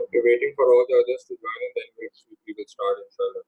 Okay, waiting for all the others to join and then we will start, inshallah.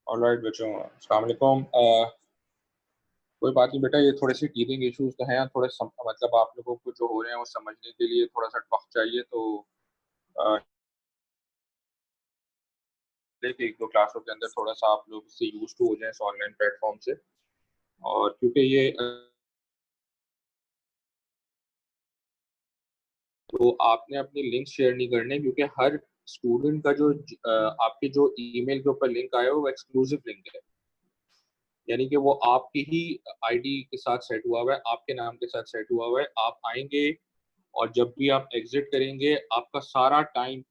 Alright बच्चों, अस्सलाम वालेकुम। कोई बात नहीं बेटा, ये थोड़े से टीथिंग इश्यूज तो हैं, मतलब आप लोगों को जो हो रहे हैं वो समझने के लिए थोड़ा सा वक्त चाहिए, तो अ, लेकिन एक दो क्लासों के अंदर थोड़ा सा आप लोग इससे यूज टू हो जाएं इस ऑनलाइन प्लेटफॉर्म से। और क्योंकि ये तो आपने अपनी लिंक शेयर नहीं करने, क्योंकि हर स्टूडेंट का जो आपके जो ईमेल के ऊपर लिंक आया है वो एक्सक्लूसिव लिंक है, यानी कि वो आपकी ही आईडी के साथ सेट हुआ हुआ है, आपके नाम के साथ सेट हुआ हुआ है। आप आएंगे और जब भी आप एग्जिट करेंगे आपका सारा टाइम,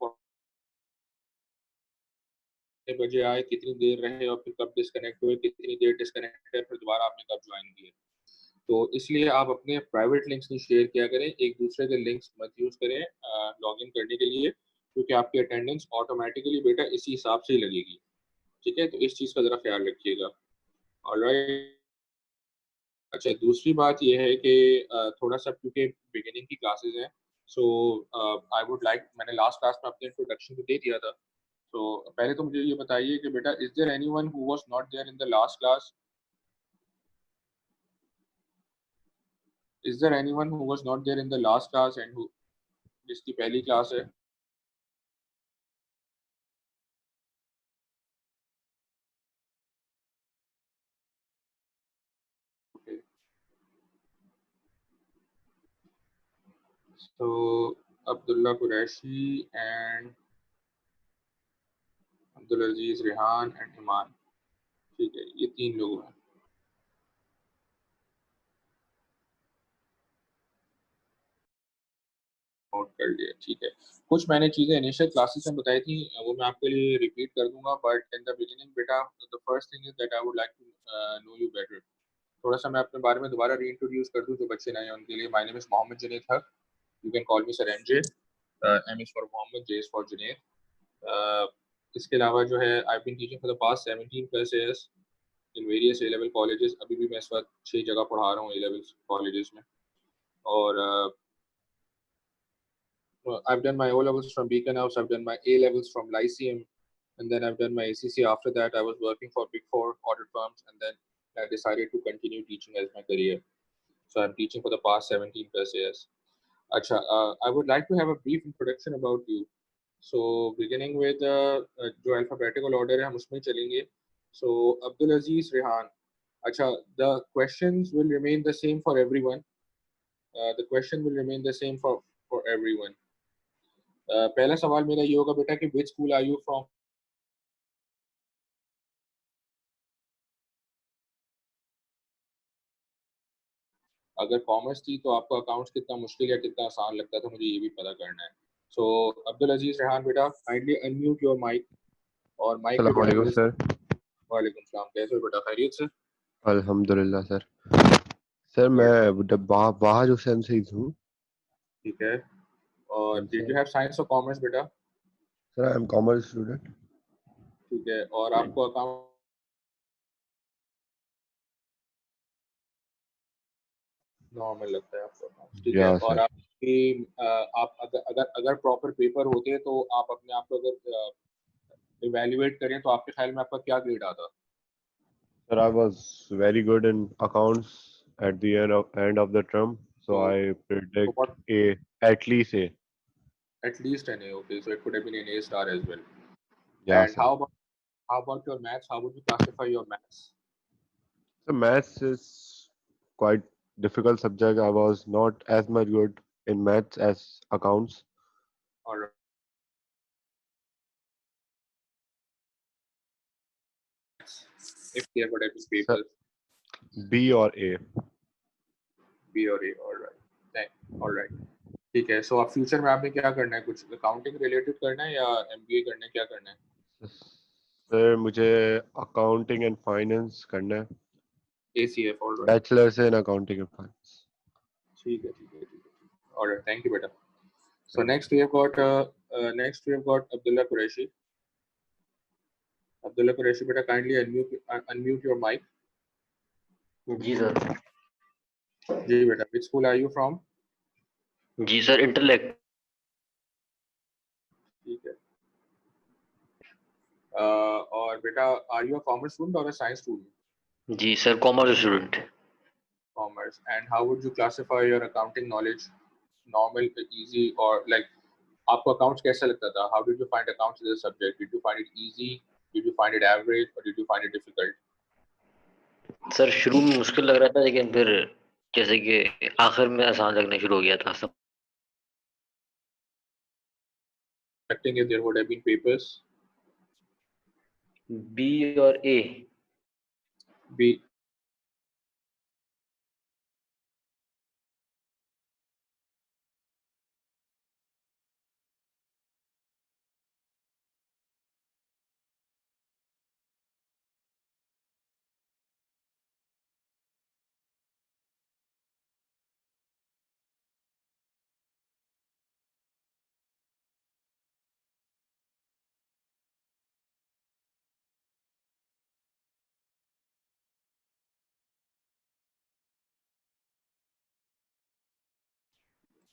कितने बजे आए, कितनी देर रहे और फिर कब डिस्कनेक्ट हुए, कितनी देर डिस्कनेक्ट है, फिर दोबारा आपने कब ज्वाइन किए। तो इसलिए आप अपने प्राइवेट लिंक्स नहीं शेयर किया करें, एक दूसरे के लिंक्स मत यूज करें लॉग इन करने के लिए, क्योंकि आपकी अटेंडेंस ऑटोमेटिकली बेटा इसी हिसाब से ही लगेगी। ठीक है, तो इस चीज़ का ज़रा ख्याल रखिएगा। ऑलराइट। अच्छा, दूसरी बात यह है कि थोड़ा सा क्योंकि बिगिनिंग की क्लासेस हैं, सो आई वुड लाइक, मैंने लास्ट क्लास में अपने इंट्रोडक्शन को दे दिया था, तो पहले तो मुझे ये बताइए कि बेटा, is there anyone who was not there in the last class? Is there anyone who was not there in the last class and who, जिसकी पहली क्लास है? Okay, so Abdullah Qureshi and Abdul Aziz Rehan and Iman, ठीक है, ये 3 लोग हैं। नोट कर लिया, ठीक है। कुछ मैंने चीज़ें इनिशियल क्लासेस में बताई थी, वो मैं आपके लिए रिपीट कर दूंगा, बट इन द बिगिनिंग बेटा, the first thing is that I would like to know you better. थोड़ा सा मैं अपने बारे में दोबारा रीइंट्रोड्यूस कर दूं जो बच्चे नए हैं उनके लिए। My name is Mohammad Junaid Haq, you can call me sir MJ. M is for Mohammad, J is for Junaid. इसके अलावा जो है, I been teaching for the past 17 plus years in various A level colleges. अभी भी मैं इस वक्त 6 जगह पढ़ा रहा हूँ ए लेवल कॉलेजेस में। और I've done my O levels from Beacon House, I've done my A levels from Lyceum, and then I've done my ACC. After that, I was working for Big Four audit firms, and then I decided to continue teaching as my career. So I'm teaching for the past 17 plus years. Acha, I would like to have a brief introduction about you. So beginning with जो alphabetical order है हम उसमें चलेंगे. So Abdul Aziz Rehan. Acha, the questions will remain the same for everyone. The question will remain the same for everyone. पहला सवाल मेरा ये होगा बेटा कि which school are you from? अगर कॉमर्स थी तो आपको अकाउंट्स कितना मुश्किल या कितना आसान लगता था, मुझे ये भी पता करना है। सो अब्दुल अजीज रेहान बेटा, काइंडली अनम्यूट योर माइक, और माइक पे अस्सलाम बेटा वालेकुम मेरे सर। साथ। वालेकुम सलाम, कैसे हो बेटा, खैरियत से? अल्हम्दुलिल्लाह सर। सर गुड गुड, मैं बाहर हुसैन से ही हूँ। ठीक है। और did sir you have science और कॉमर्स बेटा? Sir I am commerce student. ठीक है, और आपको अकाउंट नॉर्मल लगता है आपको अकाउंट्स, ठीक है। या और सर आपकी आप अगर अगर अगर प्रॉपर पेपर होते तो आप अपने आप को अगर इवेल्युएट करें तो आपके ख्याल में आपका क्या ग्रेड आता? Sir I was very good in accounts at the end of the term, so So, I so predict what, A at least A. at least an A, okay. So it could have been an A star as well. या And sir. how about your maths? How would you classify your maths? Sir maths is quite difficult subject. I was not as much good in maths as accounts. Or if there would have been sir papers, B और A. B or A, all right. Thank, all right. ठीक है। सो अब future में आपने क्या करना है, कुछ अकाउंटिंग रिलेटेड करना है या एमबीए करना है, क्या करना है? सर मुझे अकाउंटिंग एंड फाइनेंस करना है। ACF, all right. Bachelors in accounting and finance. ठीक है, ठीक है, ठीक है। All right, thank you बेटा। So thank next we have got Abdullah Qureshi. Abdullah Qureshi बेटा, kindly unmute your mic. जी सर। जी बेटा, which school are you from? जी सर, इंटेलेक्ट। ठीक है। और बेटा, are you a commerce student और अ साइंस स्टूडेंट? जी sir, commerce student. Commerce. And how would you classify your accounting knowledge? Normal, easy, or like आपको accounts कैसा लगता था? How did you find accounts as a subject? Did you find it easy? Did you find it average? Or did you find it difficult? Sir शुरू में मुश्किल लग रहा था, लेकिन फिर जैसे कि आखिर में आसान लगने शुरू हो गया था सब। Expecting if there would have been papers. B और A. B.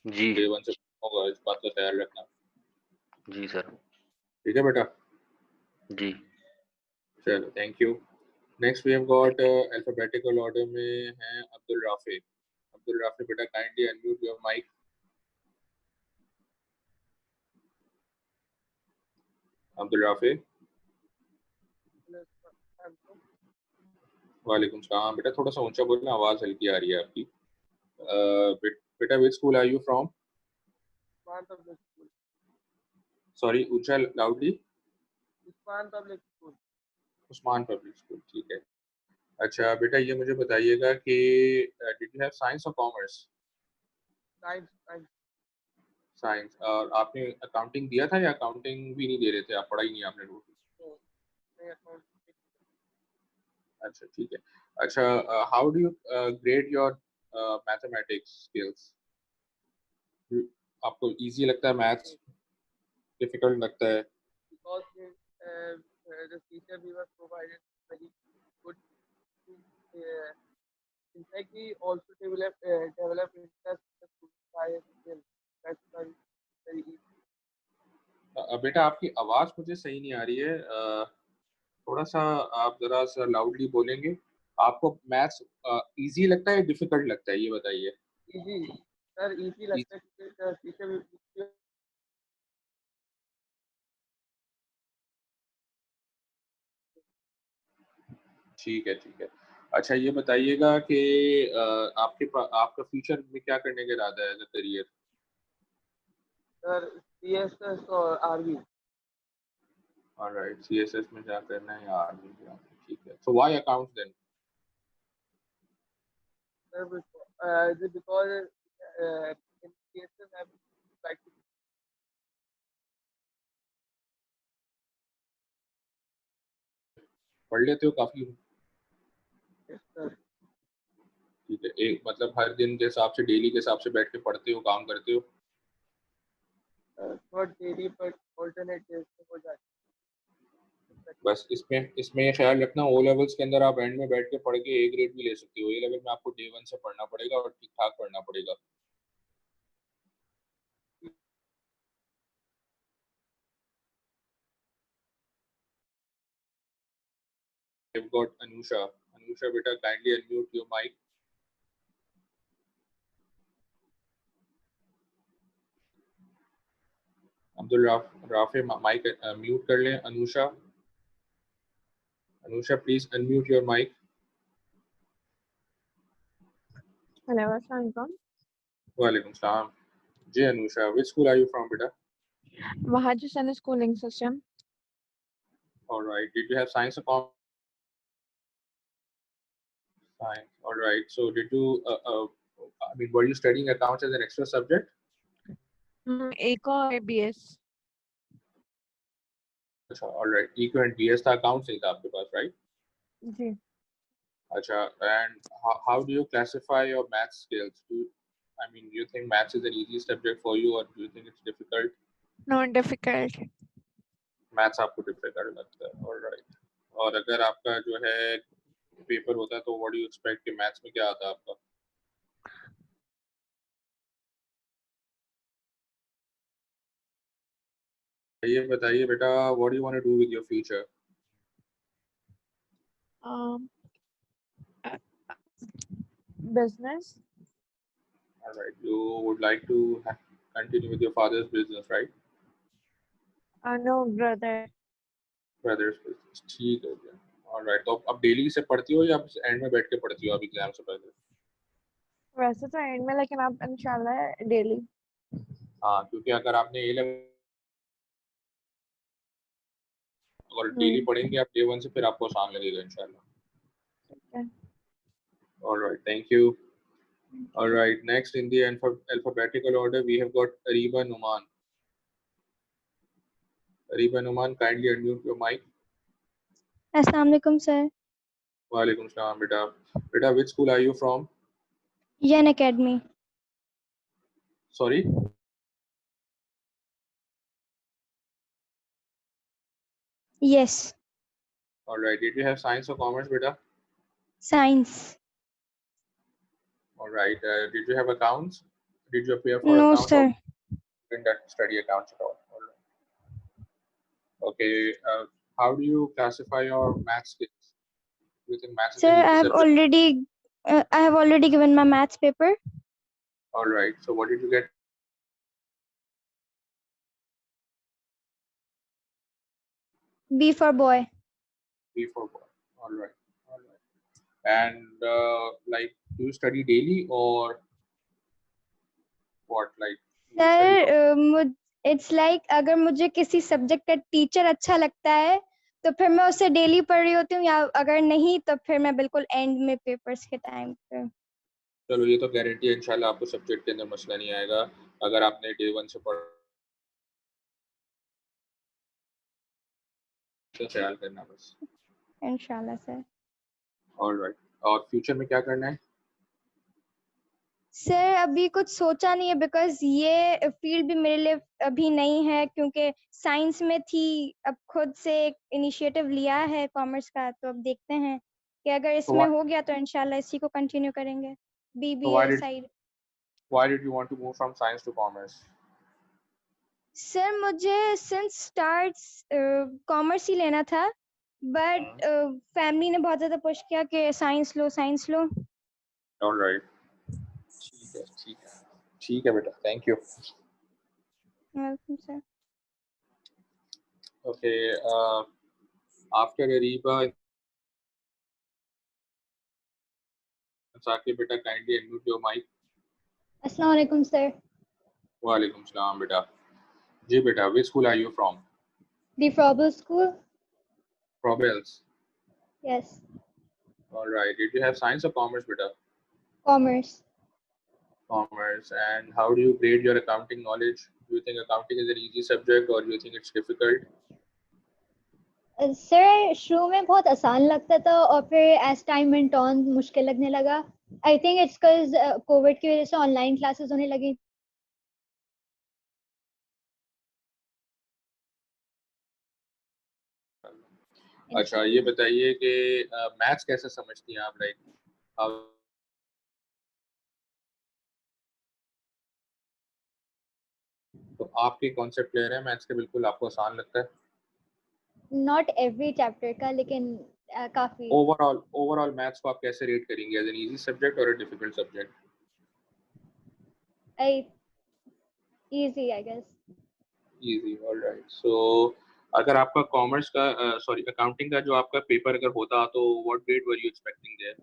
Ji Day one से होगा, इस बात का ख्याल रखना। जी सर। ठीक है बेटा, जी चलो thank you. Next we have got alphabetical order में है अब्दुल राफी। अब्दुल राफी बेटा, kindly unmute your mic. Abdul Rafi. वालेकुम सलाम बेटा, थोड़ा सा ऊंचा बोलना, आवाज हल्की आ रही है आपकी। बेटा which school are you from? Sorry, ऊंचा लाउडली। उस्मान पब्लिक स्कूल, ठीक है। अच्छा बेटा, ये मुझे बताइएगा कि डिड यू हैव साइंस और कॉमर्स? साइंस। और आपने अकाउंटिंग दिया था या अकाउंटिंग भी नहीं दे रहे थे आप, पढ़ाई नहीं आपने रोटी? अच्छा ठीक है। अच्छा, how do you grade your mathematics skills? आपको इजी लगता है मैथ्स, डिफिकल्ट लगता है? बेटा आपकी आवाज मुझे सही नहीं आ रही है, थोड़ा सा आप जरा सा लाउडली बोलेंगे। आपको मैथ्स इजी लगता है, डिफिकल्ट लगता है, ये बताइए। ठीक है ठीक है। अच्छा ये बताइएगा कि आपका फ्यूचर में क्या करने का इरादा है as a career? Alright, CSS में क्या करना है या आर्मी में? ठीक है। So why accounts then? पढ़ लेते हो काफी? ठीक है, एक मतलब हर दिन के हिसाब से, डेली के हिसाब से बैठ के पढ़ते हो, काम करते हो? बस इसमें ये ख्याल रखना, ओ लेवल्स के अंदर आप एंड में बैठ के पढ़ के ए ग्रेड भी ले सकते हो। ए लेवल में आपको डे 1 से पढ़ना पड़ेगा और ठीक ठाक पढ़ना पड़ेगा। I've got Anusha. Anusha beta, kindly unmute your mic. Abdul Rafay mic mute कर लें। Anusha, Anusha please unmute your mic. Hello, Assalamualaikum. वालेकुम सलाम। जी Anusha, which school are you from बेटा? Mahaji Sani schooling system. All right, did you have science or commerce? Science. All right, so did you I mean, were you studying accounts as an extra subject? Eco BS. अच्छा, all right, eco and BS था, accounts नहीं था आपके पास, right? जी. अच्छा, and how do you classify your math skills? I mean, do you think maths is an easy subject for you or do you think it's difficult? Not difficult. Maths आपको difficult लगता है, alright. और अगर आपका जो है paper होता है तो व्हाट डू यू एक्सपेक्ट कि मैथ्स में क्या आता है आपका? ये बताइए बेटा, what do you want to do with your future? Business. Alright, you would like to continue with your father's business, right? No, brother. Brother's business, ठीक है भैया। ऑलराइट, तो अब डेली से पढ़ती हो या एंड में बैठ के पढ़ती हो आप एग्जाम से पहले? वैसे तो एंड में, लेकिन आप इंशाल्लाह डेली. हाँ, क्योंकि अगर आपने ए लेवल और डेली पढ़ेंगे आप डे 1 से, फिर आपको आसान लगेगा इंशाल्लाह। ठीक है. Alright, thank you. All right, next in the alphabetical order, we have got Ariba Numan. Ariba Numan, kindly unmute your mic. Assalamu alaikum, sir. Walaikum salam, beta. Beta, which school are you from? Yan Academy. Sorry? Yes. All right, did you have science or commerce, beta? Science. All right, did you have accounts? Did you appear for No, accounts? sir. didn't study accounts at all. All right. Okay. How do you classify your math skills? Do you think maths is Sir, an easy subject? I have already given my maths paper. All right. So what did you get? B for boy. B for boy. All right. All right. And like, do you study daily or what? Like, you study sir it's like अगर मुझे किसी subject का teacher अच्छा लगता है तो फिर मैं उससे डेली पढ़ रही होती हूँ, या अगर नहीं तो फिर मैं बिल्कुल एंड में पेपर्स के टाइम पे. चलो, ये तो गारंटी है इंशाल्लाह आपको सब्जेक्ट के अंदर मसला नहीं आएगा अगर आपने डे 1 से पढ़ तो ख्याल करना बस. इंशाल्लाह सर. ऑलराइट. और फ्यूचर में क्या करना है? सर अभी कुछ सोचा नहीं है, बिकॉज ये फील्ड भी मेरे लिए अभी नहीं है, क्योंकि साइंस में थी. अब खुद से एक इनिशिएटिव लिया है कॉमर्स का, तो अब देखते हैं कि अगर So इसमें हो गया तो इंशाल्लाह इसी को कंटिन्यू करेंगे, why BBA did side. you want to move from science to commerce? Sir मुझे सिंस स्टार्ट कॉमर्स ही लेना था, बट फैमिली ने बहुत ज्यादा पुश किया कि साइंस लो साइंस लो. ऑलराइट. ठीक है, ठीक है, ठीक है बेटा. Thank you. Welcome sir. Okay. After Areeba, Saqib बेटा, काइंडली अनम्यूट योर माइक. अस्सलाम वालेकुम सर. वालेकुम सलाम बेटा. जी बेटा, which school are you from? The Froebel school. Probels. Yes. All right. Did you have science or commerce, beta? Commerce. Commerce. And how do you grade your accounting knowledge? Do you think accounting is an easy subject or do you think it's difficult? Sir शुरू में बहुत आसान लगता था और फिर as time went on मुश्किल लगने लगा. I think it's because Covid की वजह से ऑनलाइन क्लासेस होने लगी. अच्छा, ये बताइए कि मैथ्स कैसे समझती हैं आप? लाइक तो आपके कॉन्सेप्ट क्लियर है मैथ्स के? बिल्कुल आपको आसान लगता है? नॉट एवरी चैप्टर का, लेकिन काफी. ओवरऑल मैथ्स को आप कैसे रेट करेंगे? एज एन इजी सब्जेक्ट और a difficult subject? Easy I guess. Easy. All right. So अगर आपका कॉमर्स का सॉरी अकाउंटिंग का जो आपका पेपर अगर होता तो what grade were you expecting there?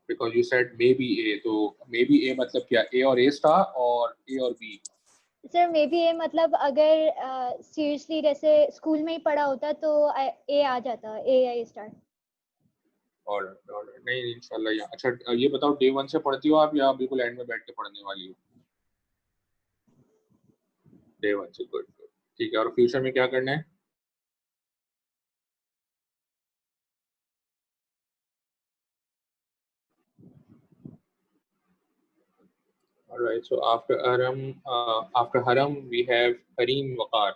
Because you said maybe A, तो maybe A मतलब क्या? A और A स्टार और A और B? सर मे बी ये मतलब अगर सीरियसली जैसे स्कूल में ही पढ़ा होता तो ए आ जाता, ए या ए स्टार. ऑलराइट. नहीं इंशाल्लाह. या अच्छा, ये बताओ, डे 1 से पढ़ती हो आप या बिल्कुल एंड में बैठ के पढ़ने वाली हो? डे 1 से. गुड. ठीक है. और फ्यूचर में क्या करना है? Alright, so after Haram, we have Hareem Waqar.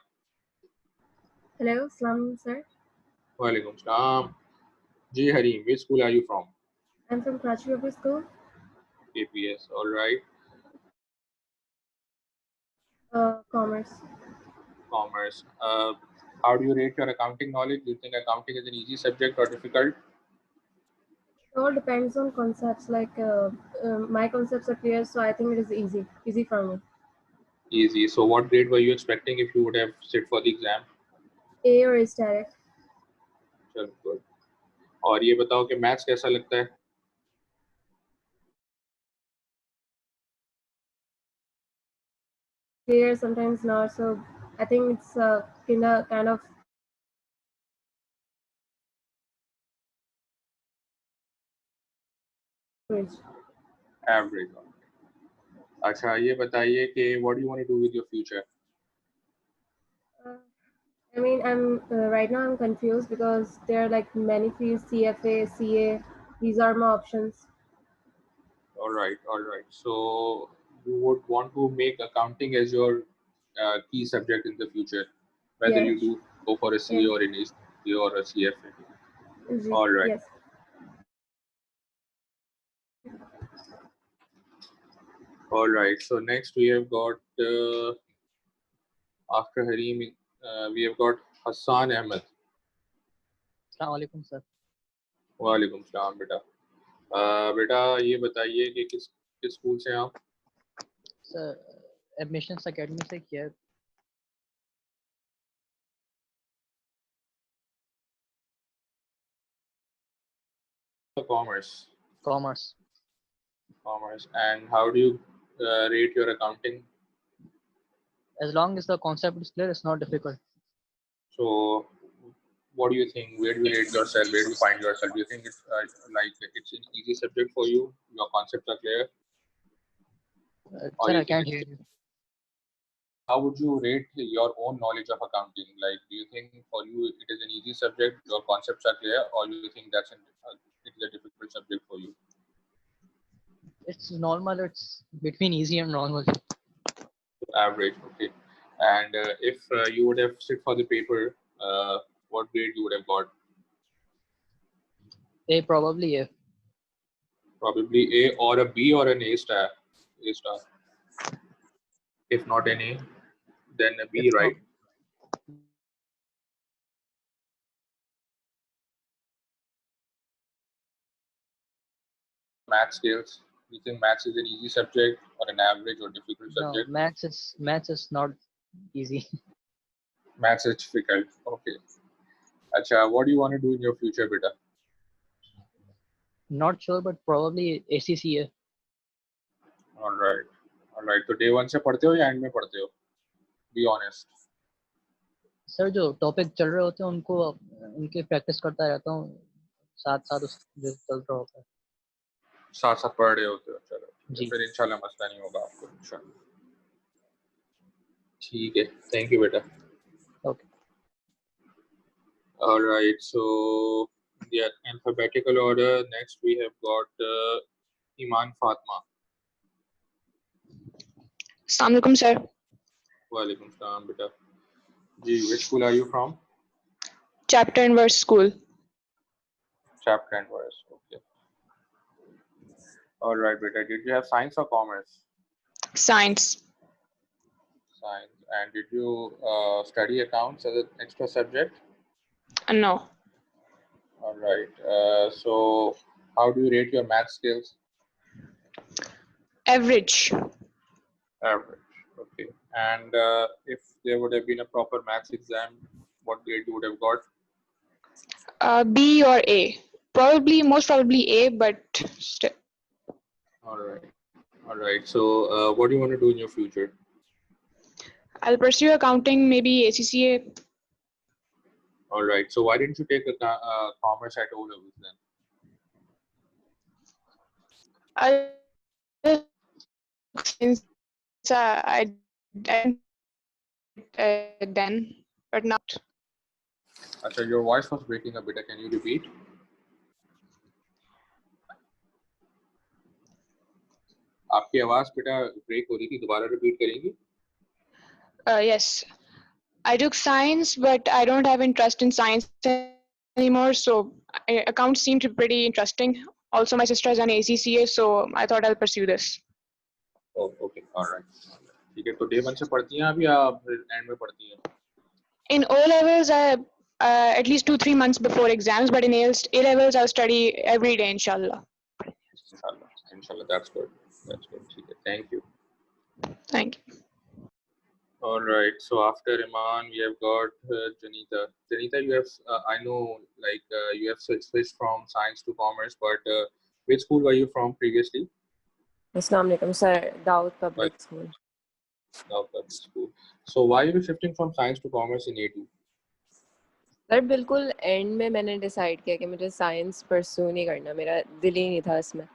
Hello, Salam sir. Walaikum salam. Ji Hareem, which school are you from? I'm from Karachi Public School. KPS. All right. Commerce. Commerce. How do you rate your accounting knowledge? Do you think accounting is an easy subject or difficult? It all depends on concepts. Like my concepts are clear, so I think it is easy for me. Easy. So what grade were you expecting if you would have sit for the exam? A or A direct. चलो, good. और ये बताओ कि maths कैसा लगता है? Clear, sometimes not. So I think it's kind of average. Average. अच्छा, ये बताइए कि what do you want to do with your future? I mean, I'm right now I'm confused because there are like many fields, CFA, CA. These are my options. All right. So you would want to make accounting as your key subject in the future, whether you Yes. do go for a CA Yeah. or an ACA or a CFA. All right. Yes. All right. So next we have got after Harim, we have got Hassan Ahmed. अस्सलाम वालेकुम sir. वालेकुम सलाम बेटा। बेटा ये बताइए कि किस किस स्कूल से हैं आप? सर एडमिशंस एकेडमी से किया है। Commerce. Commerce. Commerce. And how do you rate your accounting? As long as the concept is clear, it's not difficult. So, what do you think? Where do you rate yourself? Where do you find yourself? Do you think it's like it's an easy subject for you? Your concepts are clear? Or Sir, you I can't think hear you. how would you rate your own knowledge of accounting? Like, do you think for you it is an easy subject, your concepts are clear, or you think that's it is a difficult subject for you? It's normal. It's between easy and normal. Average, okay. And if you would have sit for the paper, what grade you would have got? Probably A. Probably A or a B or an A star. A star. If not an A, then a B, If not- right? Math skills. You think maths is an easy subject or an average or difficult No, subject? maths is not easy. Maths is difficult. Okay. Acha, what do you want to do in your future, beta? Not sure, but probably ACCA. All right. All right. तो day 1 से पढ़ते हो या end में पढ़ते हो? Be honest. Sir जो topic चल रहे होते हैं उनको उनकी प्रैक्टिस करता रहता हूँ, साथ साथ उस जो चल रहा होता है। साथ साथ पढ़ रहे होते हो, चलो जी। फिर इंशाल्लाह मसला नहीं होगा आपको इंशाल्लाह। ठीक है, थैंक यू बेटा। Okay. All right, so yeah, alphabetical order. Next we have got Iman Fatma. Assalamu alaikum, sir. Walaikum salam, beta. Ji, which school are you from? Chapter and verse school. Chapter and verse. Okay. All right, beta. Did you have science or commerce? Science. Science. And did you study accounts as an extra subject? No. All right. So how do you rate your math skills? Average. Average. Okay. And if there would have been a proper maths exam, what grade you would have got? B or A. Most probably A, but still. All right. All right. So what do you want to do in your future? I'll pursue accounting, maybe ACCA. All right. So why didn't you take a commerce at O levels then? Since I then, but not. Achha, your voice was breaking a bit. Can you repeat? आपकी आवाज बेटा break हो रही थी, दोबारा repeat करेंगी? Yes. I took science, but I don't have interest in science anymore. So accounts seemed pretty interesting. Also, my sister is on ACCA, so I thought I'll pursue this. Oh, okay. All right. ठीक है, तो day 1 से पढ़ती हैं आप या end में पढ़ती हैं? In O levels, at least 2-3 months before exams, but in A levels, I'll study every day, inshallah. Inshallah. That's good. That's good. ठीक है. Thank you. Thank you. All right. So after Iman, we have got Janita. Janita, you have I know you have switched from science to commerce, but which school were you from previously? Assalamu alaikum, sir. Dawood Public School. Dawood Public School. So why are you shifting from science to commerce in A2? Sir बिल्कुल and में मैंने decide किया कि मुझे science pursue नहीं करना, मेरा दिल ही नहीं था इसमें।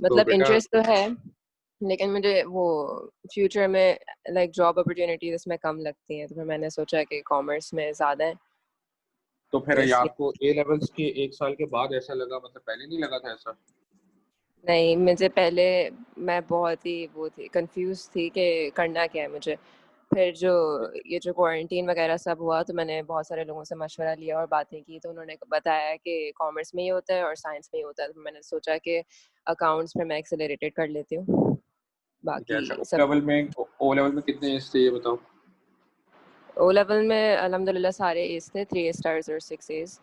मतलब बेटा- इंटरेस्ट तो है लेकिन मुझे वो फ्यूचर में जॉब अपॉर्चुनिटीज इसमें कम लगती हैं, तो फिर मैंने सोचा कि कॉमर्स में ज़्यादा है। तो फिर तो ये इसलिए- आपको A levels के 1 साल के बाद ऐसा लगा, मतलब पहले नहीं लगा था ऐसा? नहीं, मुझे पहले मैं बहुत ही वो थी, कंफ्यूज थी कि करना क्या है मुझे। फिर ये जो क्वारंटीन वगैरह सब हुआ तो मैंने बहुत सारे लोगों से मशवरा लिया और बातें की, तो उन्होंने बताया कि कॉमर्स में ही होता है और साइंस में ही होता है। तो मैंने सोचा कि अकाउंट्स में मैं एक्सेलरेटेड कर लेती हूँ। ठीक है। अच्छा, बाकी ओ सब लेवल में कितने एस थे ये बताओ? ओ लेवल में अल्हम्दुलिल्लाह सारे एस थे, 3 स्टार्स और 6 एस।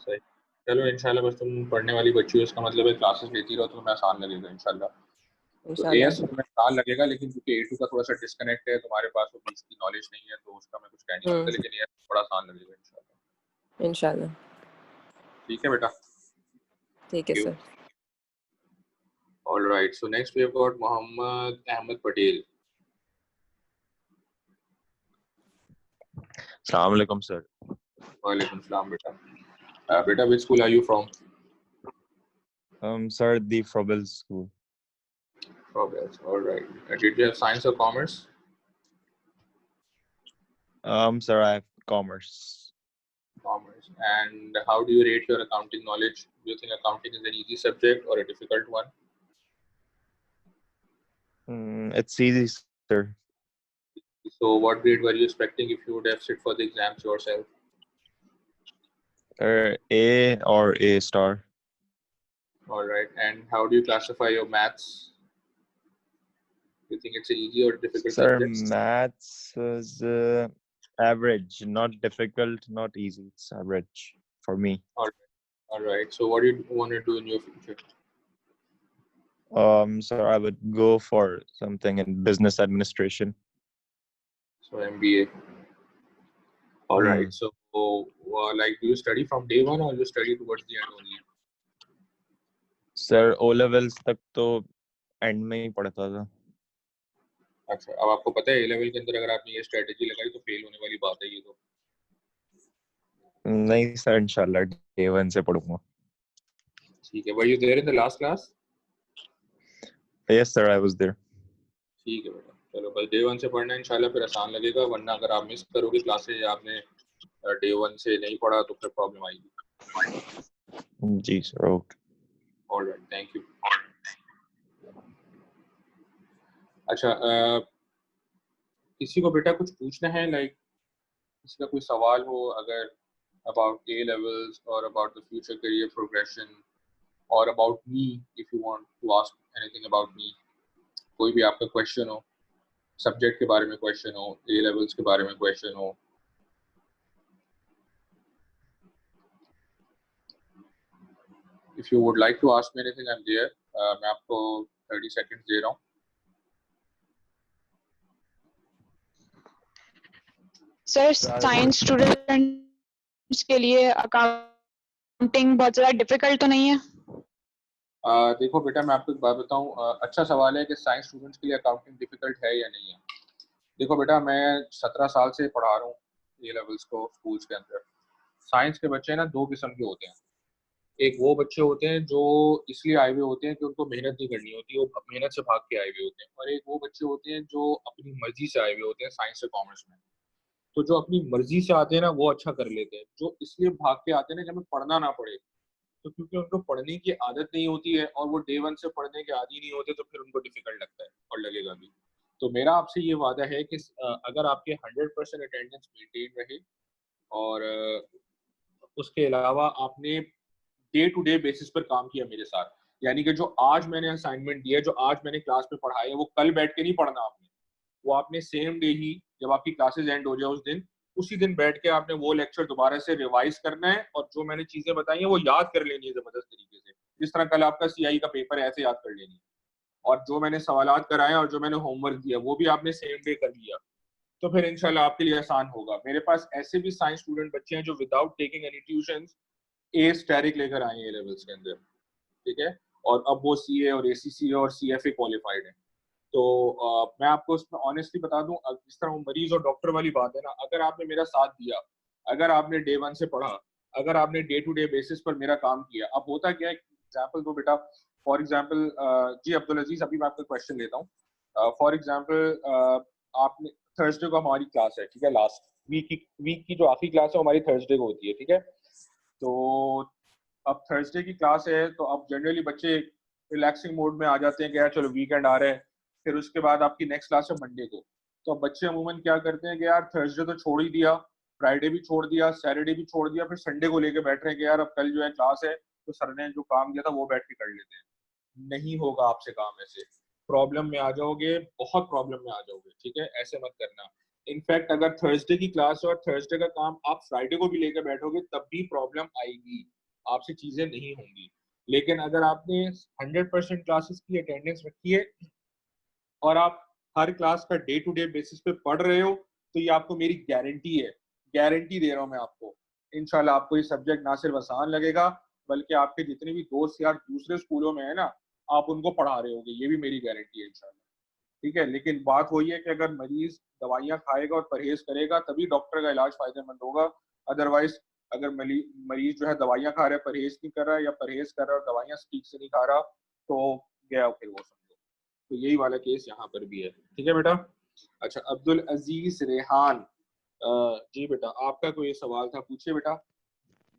सही। चलो इंशाल्लाह, बस तुम पढ़ने वाली बच्ची हो, इसका मतलब है क्लासेस लेती रहो तो तुम्हें आसान लगेगा इंशाल्लाह। तो इंशाल्लाह। एएस तुम्हें आसान लगेगा, लेकिन क्योंकि ए2 का थोड़ा सा डिस्कनेक्ट है, तुम्हारे पास वो बीच की नॉलेज नहीं है, तो उसका मैं कुछ कह नहीं सकता, लेकिन एएस थोड़ा आसान लगेगा इंशाल्लाह। इंशाल्लाह। ठीक है बेटा, ठीक है you. Sir. All right, so next we have got Mohammad Ahmed Patel. Assalamu alaikum, sir. Walaikum salam, beta. Beta, which school are you from? Sir, the Frobel School. Frobel. All right. Did you have science or commerce? Sir, I have commerce. Commerce. And how do you rate your accounting knowledge? Do you think accounting is an easy subject or a difficult one? It's easy, sir. So what grade were you expecting if you would have sit for the exams yourself? A or A star. All right. And how do you classify your maths? Do you think it's an easy or difficult Sir, subject? maths is average, not difficult, not easy. It's average for me. All right. So what do you want to do in your future? Sir, I would go for something in business administration. So MBA. All right. So like, do you study from day one or you study towards the end only? Sir, O levels तक तो end में ही पढ़ता था. अच्छा, अब आपको पता है ए लेवल के अंदर अगर आपने ये स्ट्रेटजी लगाई तो फेल होने वाली बात है ये तो? नहीं सर, इंशाल्लाह day 1 से पढ़ूंगा. ठीक है। Were you there in the last class? Yes sir, I was there. ठीक है बेटा, चलो बस day 1 से पढ़ना इंशाल्लाह, फिर आसान लगेगा, वरना अगर आप मिस करोगे क्लासेस, आपने day 1 से नहीं पढ़ा तो फिर प्रॉब्लम आएगी। जी sir, okay. All right, thank you. अच्छा, किसी को बेटा कुछ पूछना है, लाइक किसी का कोई सवाल हो अगर about A levels or about the future career progression or about me, if you want to ask anything about me, कोई भी आपका क्वेश्चन हो, सब्जेक्ट के बारे में क्वेश्चन हो, A levels के बारे में क्वेश्चन हो, if you would like to ask me anything, I'm there. मैं आपको 30 seconds दे रहा हूँ। सर साइंस स्टूडेंट्स के लिए अकाउंटिंग बहुत ज़्यादा डिफिकल्ट तो नहीं है? देखो बेटा, मैं आपको एक बात बताऊं, अच्छा सवाल है कि साइंस स्टूडेंट्स के लिए अकाउंटिंग डिफिकल्ट है या नहीं है। देखो बेटा, मैं 17 साल से पढ़ा रहा हूँ ए लेवल्स को स्कूल्स के अंदर। साइंस के बच्चे ना दो किस्म के होते हैं। एक वो बच्चे होते हैं जो इसलिए आए हुए होते हैं कि उनको मेहनत नहीं करनी होती, वो मेहनत से भाग के आए हुए होते हैं, और एक वो बच्चे होते हैं जो अपनी मर्जी से आए हुए होते हैं साइंस से कॉमर्स में। तो जो अपनी मर्जी से आते हैं ना वो अच्छा कर लेते हैं, जो इसलिए भाग के आते हैं ना कि हमें पढ़ना ना पड़े, तो क्योंकि उनको पढ़ने की आदत नहीं होती है और वो डे 1 से पढ़ने के आदी नहीं होते, तो फिर उनको डिफिकल्ट लगता है और लगेगा भी। तो मेरा आपसे ये वादा है कि अगर आपके 100% अटेंडेंस मेंटेन रहे और उसके अलावा आपने डे टू डे बेसिस पर काम किया मेरे साथ, यानी कि जो आज मैंने असाइनमेंट दिया, जो आज मैंने क्लास में पढ़ाया है, वो कल बैठ के नहीं पढ़ना आपने, वो आपने सेम डे ही जब आपकी क्लासेस एंड हो जाए उस दिन, उसी दिन बैठ के आपने वो लेक्चर दोबारा से रिवाइज करना है, और जो मैंने चीजें बताई हैं वो याद कर लेनी है जबरदस्त तरीके से, जिस तरह कल आपका सीआई का पेपर है ऐसे याद कर लेनी है। और जो मैंने सवालात कराए और जो मैंने होमवर्क दिया वो भी आपने सेम डे कर लिया, तो फिर इंशाल्लाह आपके लिए आसान होगा। मेरे पास ऐसे भी साइंस स्टूडेंट बच्चे हैं जो विदाउट टेकिंग एनी ट्यूशंस ए स्टैरिक लेकर आए हैं ए लेवल्स के अंदर, ठीक है, और अब वो सीए और एसीसी और सीएफए क्वालिफाइड है। तो मैं आपको उसमें ऑनेस्टली बता दूं, जिस तरह वो मरीज और डॉक्टर वाली बात है ना, अगर आपने मेरा साथ दिया, अगर आपने डे 1 से पढ़ा, अगर आपने डे टू डे बेसिस पर मेरा काम किया, अब होता क्या है, एग्जांपल दो बेटा, फॉर एग्जांपल जी अब्दुल अजीज, अभी मैं आपका क्वेश्चन लेता हूँ। फॉर एग्जांपल आपने थर्सडे को हमारी क्लास है, ठीक है, लास्ट वीक की जो आखिरी क्लास है हमारी थर्सडे को होती है, ठीक है। तो अब थर्सडे की क्लास है, तो अब जनरली बच्चे रिलैक्सिंग मोड में आ जाते हैं कि यार चलो वीकेंड आ रहा है, फिर उसके बाद आपकी नेक्स्ट क्लास है मंडे को। तो अब बच्चे अमूमन क्या करते हैं कि यार थर्सडे तो छोड़ ही दिया, फ्राइडे भी छोड़ दिया, सैटरडे भी छोड़ दिया, फिर संडे को लेके बैठ रहे हैं कि यार अब कल जो है क्लास है तो सर ने जो काम दिया था वो बैठ के कर लेते हैं। नहीं होगा आपसे काम ऐसे। प्रॉब्लम में आ जाओगे, बहुत प्रॉब्लम में आ जाओगे, ठीक है, ऐसे मत करना। इनफैक्ट अगर थर्सडे की क्लास है और थर्सडे का काम आप फ्राइडे को भी लेकर बैठोगे तब भी प्रॉब्लम आएगी, आपसे चीजें नहीं होंगी। लेकिन अगर आपने 100% क्लासेस की अटेंडेंस रखी है और आप हर क्लास का डे टू डे बेसिस पे पढ़ रहे हो, तो ये आपको मेरी गारंटी है, गारंटी दे रहा हूँ मैं आपको, इंशाल्लाह आपको ये सब्जेक्ट ना सिर्फ आसान लगेगा बल्कि आपके जितने भी दोस्त यार दूसरे स्कूलों में है ना, आप उनको पढ़ा रहे होगे, ये भी मेरी गारंटी है इंशाल्लाह, ठीक है। लेकिन बात वही है कि अगर मरीज दवाइयाँ खाएगा और परहेज करेगा तभी डॉक्टर का इलाज फायदेमंद होगा। अदरवाइज अगर मरीज जो है दवाइयाँ खा रहा है, परहेज नहीं कर रहा है, या परहेज कर रहा है और दवाइयाँ ठीक से नहीं खा रहा, तो गया फिर वो समझो। तो यही वाला केस यहाँ पर भी है, ठीक है बेटा। अच्छा, अब्दुल अजीज रेहान, जी बेटा आपका कोई सवाल था, पूछिए बेटा।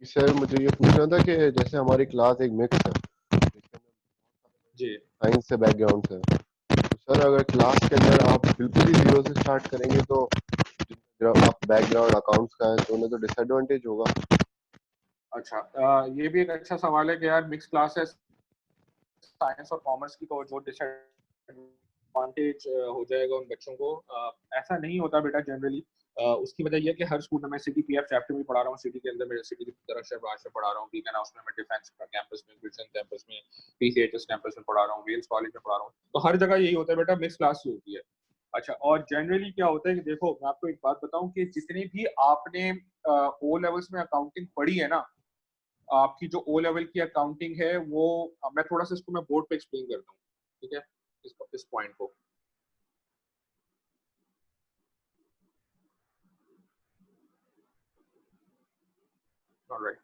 सर मुझे ये पूछना था कि जैसे हमारी क्लास एक मिक्स है, जी साइंस से बैकग्राउंड से, तो सर अगर क्लास के अंदर आप बिल्कुल ही जीरो से स्टार्ट करेंगे तो आप बैकग्राउंड अकाउंट्स का है तो उन्हें तो डिसएडवांटेज होगा। अच्छा, ये भी एक अच्छा सवाल है कि यार मिक्स क्लास है साइंस और कॉमर्स की, तो जो डिसएडवांटेज हो जाएगा उन बच्चों को, ऐसा नहीं होता बेटा जनरली। उसकी वजह यह है कि हर स्कूल में मैं सिटी पीएफ चैप्टर में पढ़ा रहा हूँ, सिटी के अंदर मैं सिटी की तरफ से ब्रांच में पढ़ा रहा हूँ, ठीक है ना, उसमें मैं डिफेंस कैंपस में, क्रिश्चियन कैंपस में, पीसीएचएस कैंपस में पढ़ा रहा हूँ, वेल्स कॉलेज में पढ़ा रहा हूँ, तो हर जगह यही होता है बेटा, मिक्स क्लास ही होती है। अच्छा, और जनरली क्या होता है कि देखो मैं आपको एक बात बताऊं कि जितनी भी आपने ओ लेवल्स में अकाउंटिंग पढ़ी है ना, आपकी जो ओ लेवल की अकाउंटिंग है वो, मैं थोड़ा सा इसको मैं बोर्ड पे एक्सप्लेन करता हूँ, ठीक है, इस पॉइंट को। ऑलराइट,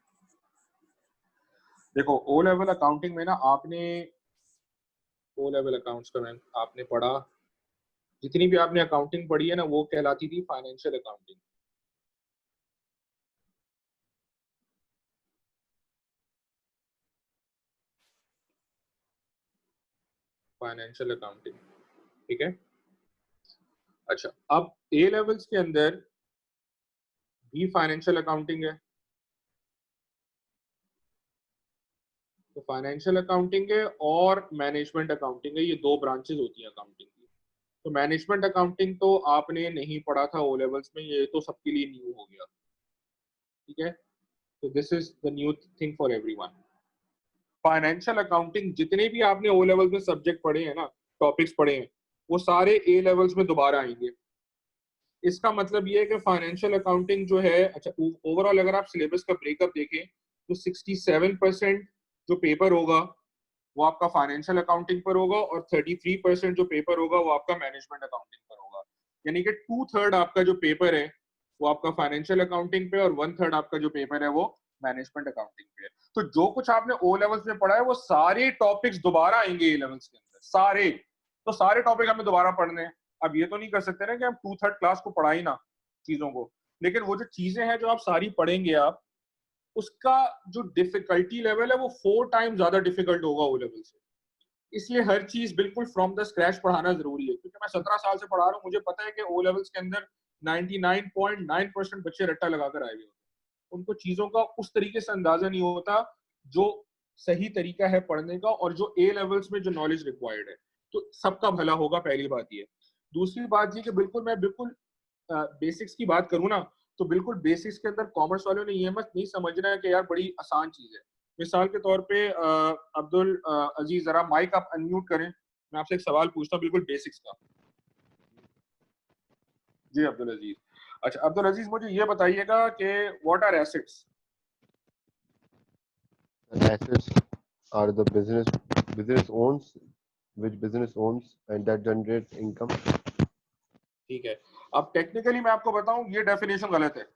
देखो ओ लेवल अकाउंटिंग में ना आपने ओ लेवल अकाउंट्स का मैम आपने पढ़ा, जितनी भी आपने अकाउंटिंग पढ़ी है ना वो कहलाती थी फाइनेंशियल अकाउंटिंग। फाइनेंशियल अकाउंटिंग, ठीक है। अच्छा, अब ए लेवल्स के अंदर भी फाइनेंशियल अकाउंटिंग है, तो फाइनेंशियल अकाउंटिंग है और मैनेजमेंट अकाउंटिंग है, ये दो ब्रांचेस होती हैं अकाउंटिंग की। तो मैनेजमेंट अकाउंटिंग तो आपने नहीं पढ़ा था ओ लेवल्स में, ये तो सबके लिए न्यू हो गया, ठीक है। तो this is the new thing for everyone. Financial accounting जितने भी आपने ओ लेवल्स में सब्जेक्ट पढ़े हैं ना, टॉपिक्स पढ़े हैं, वो सारे ए लेवल्स में दोबारा आएंगे। इसका मतलब ये है कि फाइनेंशियल अकाउंटिंग जो है, अच्छा ओवरऑल अगर आप सिलेबस का ब्रेकअप देखें तो 67% जो पेपर होगा वो आपका फाइनेंशियल अकाउंटिंग पर होगा और 33% जो पेपर होगा वो आपका मैनेजमेंट अकाउंटिंग पर होगा। यानी कि 2/3 आपका जो पेपर है वो आपका फाइनेंशियल अकाउंटिंग पे और 1/3 आपका जो पेपर है वो मैनेजमेंट अकाउंटिंग पे है। तो जो कुछ आपने ओ लेवल्स में पढ़ा है वो सारे टॉपिक्स दोबारा आएंगे ए लेवल्स के अंदर, सारे, तो सारे टॉपिक हमें दोबारा पढ़ने हैं। अब ये तो नहीं कर सकते ना कि हम 2/3 क्लास को पढ़ा ही ना चीजों को, लेकिन वो जो चीजें हैं जो आप सारी पढ़ेंगे आप, उसका जो डिफिकल्टी लेवल है वो 4 टाइम ज्यादा डिफिकल्ट होगा ओ लेवल से। इसलिए हर चीज बिल्कुल फ्रॉम द स्क्रैच पढ़ाना जरूरी है, क्योंकि मैं 17 साल से पढ़ा रहा हूँ, मुझे पता है कि ओ लेवल्स के अंदर 99.9% बच्चे रट्टा लगाकर आए हुए होते हैं। उनको चीजों का उस तरीके से अंदाजा नहीं होता जो सही तरीका है पढ़ने का और जो ए लेवल्स में जो नॉलेज रिक्वायर्ड है। तो सबका भला होगा, पहली बात ये। दूसरी बात ये कि मैं बिल्कुल बेसिक्स की बात करूँ ना, तो बिल्कुल बेसिक्स के अंदर कॉमर्स वालों ने ये मत नहीं समझना है कि यार बड़ी आसान चीज है। मिसाल के तौर पे अब्दुल अजीज, जरा माइक आप अनम्यूट करें, मैं आपसे एक सवाल पूछता हूँ बिल्कुल बेसिक्स का। जी अब्दुल अजीज। अच्छा अब्दुल अजीज, मुझे ये बताइएगा कि what are assets? Assets are the business owns, which business owns and that generates income. ठीक है, अब टेक्निकली मैं आपको बताऊं ये डेफिनेशन गलत है,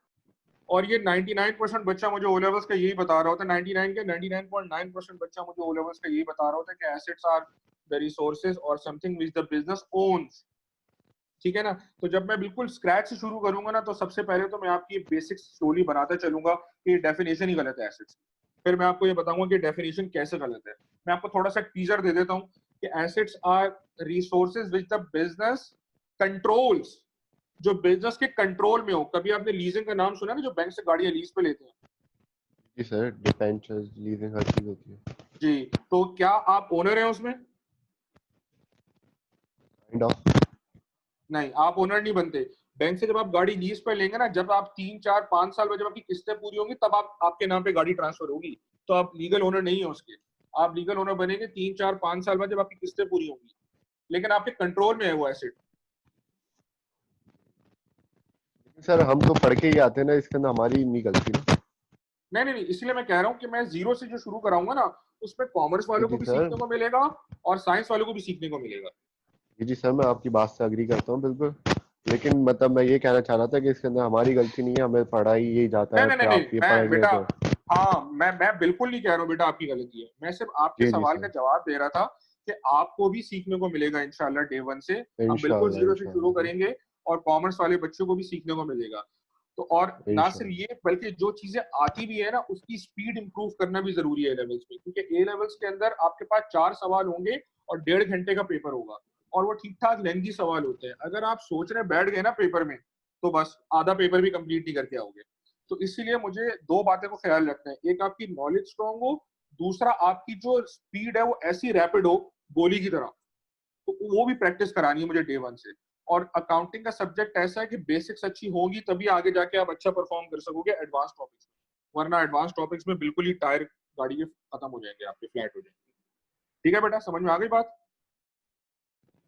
और ये 99% बच्चा मुझे ओ लेवल्स का यही बता रहा होता है, 99.9% बच्चा मुझे ओ लेवल्स का यही बता रहा होता है कि एसेट्स आर द रिसोर्सेज और something which the business owns, ठीक है ना। तो जब मैं बिल्कुल स्क्रैच से शुरू करूंगा ना, तो सबसे पहले तो मैं आपकी बेसिक्स स्लोली बनाते चलूंगा कि डेफिनेशन ही गलत है एसेट्स, फिर मैं आपको ये बताऊंगा कि डेफिनेशन कैसे गलत है। मैं आपको थोड़ा सा टीजर दे देता हूँ कि assets are resources which the business controls, जो बिजनेस के कंट्रोल में हो। कभी आपने लीजिंग का नाम सुना ना, जो बैंक से गाड़ियां लीज पे लेते हैं? जी सर, डिबेंचर्स, लीजिंग हर चीज होती है। जी, तो क्या आप ओनर हैं उसमें? Kind of. नहीं, आप ओनर नहीं बनते। बैंक से जब आप गाड़ी लीज पर लेंगे ना, जब आप 3, 4, 5 साल में जब आपकी किस्तें पूरी होंगी तब आपके नाम पे गाड़ी ट्रांसफर होगी, तो आप लीगल ओनर नहीं है उसके। आप लीगल ओनर बनेंगे 3, 4, 5 साल बाद जब आपकी किस्तें पूरी होंगी, लेकिन आपके कंट्रोल में है वो एसेट। सर हम तो पढ़ के ही आते हैं ना, इसके अंदर हमारी नहीं गलती ना। नहीं, इसलिए मैं कह रहा हूँ कि मैं जीरो से जो शुरू कराऊंगा ना, उसमें कॉमर्स वालों को जी भी सर। सीखने को मिलेगा और साइंस वालों को भी सीखने को मिलेगा। जी सर, मैं आपकी बात से अग्री करता हूँ बिल्कुल, लेकिन मतलब मैं ये कहना चाह रहा था कि इसके अंदर हमारी गलती नहीं है, हमें पढ़ाई यही जाता है नहीं, कि आप ये मैं पढ़ेंगे बेटा, तो। हाँ, मैं बिल्कुल नहीं कह रहा हूँ बेटा आपकी गलती है। मैं सिर्फ आपके जी सवाल सर, का जवाब दे रहा था कि आपको भी सीखने को मिलेगा इंशाल्लाह डे 1 से। हम बिल्कुल इंशाल्लाह जीरो से शुरू इंशाल्लाह करेंगे और कॉमर्स वाले बच्चों को भी सीखने को मिलेगा। तो और ना सिर्फ इंशाल्लाह। ये, बल्कि जो चीजें आती भी है ना, उसकी स्पीड इंप्रूव करना भी जरूरी है ए लेवल्स में, क्योंकि ए लेवल्स के अंदर आपके पास 4 सवाल होंगे और 1.5 घंटे का पेपर होगा, और वो ठीक ठाक लेंथी सवाल होते हैं। अगर आप सोचने बैठ गए ना पेपर में, तो बस आधा पेपर भी कंप्लीट नहीं करके आओगे। तो इसीलिए मुझे 2 बातें को ख्याल रखना है, एक आपकी नॉलेज स्ट्रांग हो, दूसरा आपकी जो स्पीड है वो ऐसी रैपिड हो गोली की तरह, तो वो भी प्रैक्टिस करानी है मुझे डे 1 से। और अकाउंटिंग का सब्जेक्ट ऐसा है कि बेसिक्स अच्छी होगी तभी आगे जाके आप अच्छा परफॉर्म कर सकोगे एडवांस टॉपिक्स में, वरना एडवांस टॉपिक्स में बिल्कुल ही टायर गाड़ी के खत्म हो जाएंगे, आपके फ्लैट हो जाएंगे। ठीक है बेटा, समझ में आ गई बात?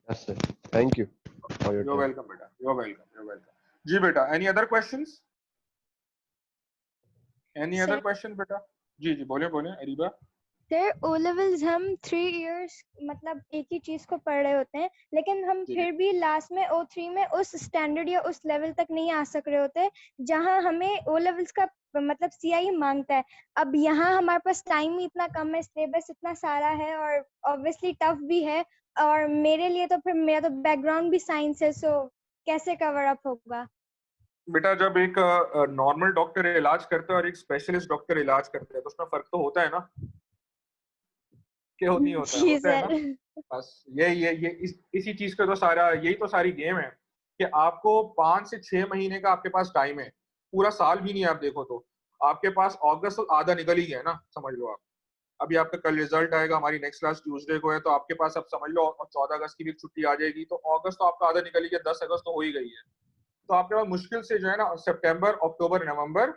Yes sir, thank you for your You're time. welcome बेटा, you're welcome। जी बेटा, any other questions? Any other sir question बेटा? जी बोले अरीबा। सर ओ लेवल्स हम 3 इयर्स मतलब एक ही चीज को पढ़ रहे होते हैं, लेकिन हम जी फिर भी लास्ट में O3 में उस स्टैंडर्ड या उस लेवल तक नहीं आ सक रहे होते जहां हमें ओ लेवल्स का मतलब CIE मांगता है। अब यहाँ हमारे पास टाइम ही इतना कम है, सिलेबस इतना सारा है और ऑब्वियसली टफ भी है, और मेरे लिए तो फिर मेरा तो बैकग्राउंड भी साइंस है, सो कैसे कवर अप होगा? बेटा, जब एक नॉर्मल डॉक्टर इलाज करता है और एक स्पेशलिस्ट डॉक्टर इलाज करता है, तो उसमें फर्क तो होता है ना, कि नहीं होता है? जी होता है ना। सर। बस इसी चीज का तो सारा, यही तो सारी गेम है कि आपको 5 से 6 महीने का आपके पास टाइम है, पूरा साल भी नहीं है। आप देखो तो आपके पास अगस्त तो आधा निकल ही गया ना, समझ लो आप। अभी आपका कल रिजल्ट आएगा, हमारी नेक्स्ट क्लास ट्यूसडे को है, तो आपके पास अब समझ लो, और 14 अगस्त की भी छुट्टी आ जाएगी, तो अगस्त तो आपका आधा निकल ही गया, 10 अगस्त तो हो ही गई है। तो आपके पास मुश्किल से जो है ना सितंबर, अक्टूबर, नवंबर,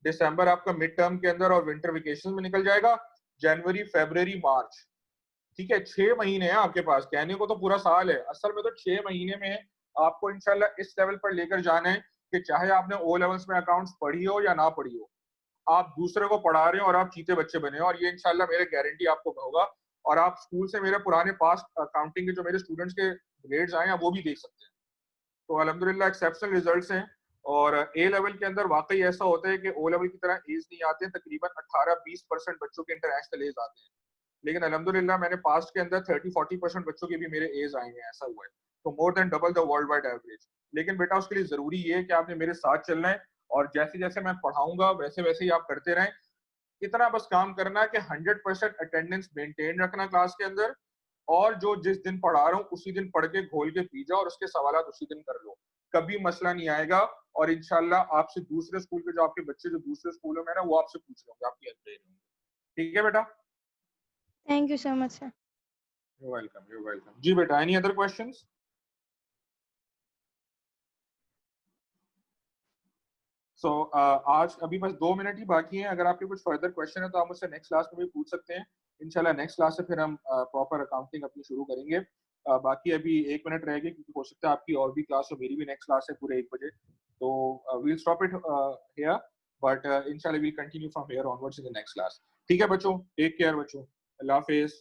दिसंबर आपका मिड टर्म के अंदर और विंटर वेकेशन में निकल जाएगा, जनवरी, फरवरी, मार्च, ठीक है, 6 महीने हैं आपके पास। कहने को तो पूरा साल है, असल में तो 6 महीने में आपको इंशाल्लाह इस लेवल पर लेकर जाना है कि चाहे आपने ओ लेवल्स में अकाउंट्स पढ़ी हो या ना पढ़ी हो, आप दूसरे को पढ़ा रहे हो और आप चीते बच्चे बने हो, और ये इंशाल्लाह मेरे गारंटी आपको होगा। और आप स्कूल से मेरे पुराने पास्ट अकाउंटिंग के जो मेरे स्टूडेंट्स के ग्रेड्स आए हैं वो भी देख सकते हैं। तो अल्हम्दुलिल्लाह एक्सेप्शनल रिजल्ट्स हैं। और ए लेवल के अंदर वाकई ऐसा होता है कि ओ लेवल की तरह एज नहीं आते हैं, तकरीबन 18-20% बच्चों के इंटरनेशनल एज आते हैं, लेकिन अल्हम्दुलिल्लाह मैंने पास्ट के अंदर 30-40% बच्चों के भी मेरे एज आए हैं, ऐसा हुआ है। तो more than double the world wide average. लेकिन बेटा उसके लिए जरूरी ये है कि आपने मेरे साथ चलना है, और जैसे जैसे मैं पढ़ाऊंगा वैसे वैसे ही आप करते रहें। इतना बस काम करना है कि 100% अटेंडेंस मेंटेन रखना क्लास के अंदर, और जो जिस दिन पढ़ा रहा हूँ उसी दिन पढ़ के घोल के पी जाओ और उसके सवाल उसी दिन कर लो, कभी मसला नहीं आएगा। और इंशाल्लाह आपसे दूसरे स्कूल के जो आपके बच्चे जो दूसरे स्कूलों में ना, वो आपसे पूछ लेंगे, आपकी हेल्प ले लेंगे। ठीक है बेटा? Thank you so much sir. You're welcome, you're welcome। जी बेटा, any other questions? So, आज अभी बस 2 मिनट ही बाकी हैं। अगर आपके कुछ फर्दर क्वेश्चन है तो आप मुझसे नेक्स्ट क्लास में भी पूछ सकते हैं। इंशाल्लाह नेक्स्ट क्लास से फिर हम प्रॉपर अकाउंटिंग अपनी शुरू करेंगे। बाकी अभी 1 मिनट रह गई, क्योंकि हो सकता है आपकी और भी क्लास हो, मेरी भी नेक्स्ट क्लास है पूरे 1 बजे। तो we'll stop it here, but इंशाल्लाह we'll continue from here onwards in the next class। ठीक है बच्चों, टेक केयर बच्चों, अल्लाह हाफिज।